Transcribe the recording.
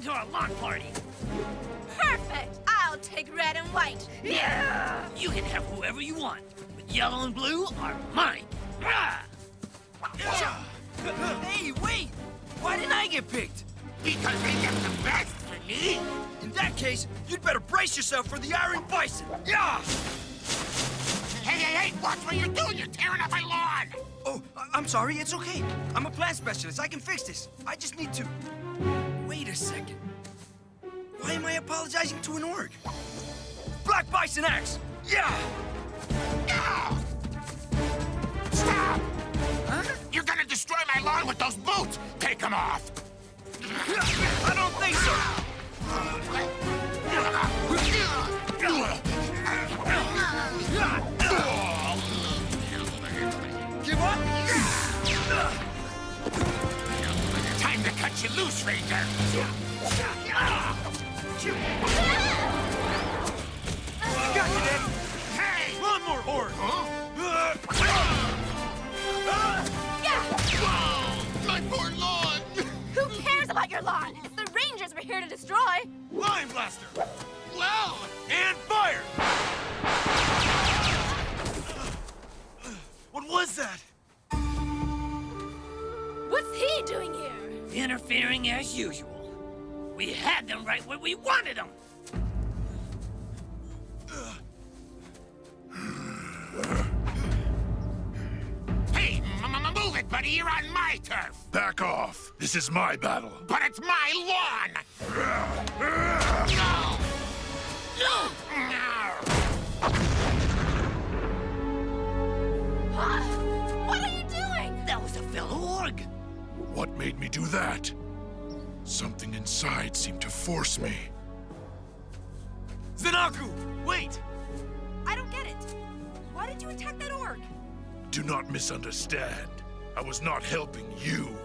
to our lawn party. Perfect! I'll take red and white. Yeah! You can have whoever you want, but yellow and blue are mine. Rah! Hey, wait! Why didn't I get picked? Because they get the best for me. In that case, you'd better brace yourself for the Iron Bison. Yeah! Hey, watch what you're doing. You're tearing up my lawn. Oh, I'm sorry. It's okay. I'm a plant specialist. I can fix this. I just need to... Wait a second. Why am I apologizing to an orc? Black Bison Axe! Yeah! No! Stop! Huh? You're gonna destroy my lawn with those boots. Take them off. I don't think so. Give up? Time to cut you loose, Ranger. Got you, Daddy. Hey! Lawnmower horde. Whoa! My poor lawn! Who cares about your lawn? It's the Rangers we're here to destroy. Line blaster. Well! And fire! What was that? What's he doing here? Interfering as usual. We had them right where we wanted them. Hey, move it, buddy. You're on my turf. Back off. This is my battle. But it's my lawn. No! No! Huh? What are you doing? That was a fellow orc. What made me do that? Something inside seemed to force me. Zanaku, wait! I don't get it. Why did you attack that orc? Do not misunderstand. I was not helping you.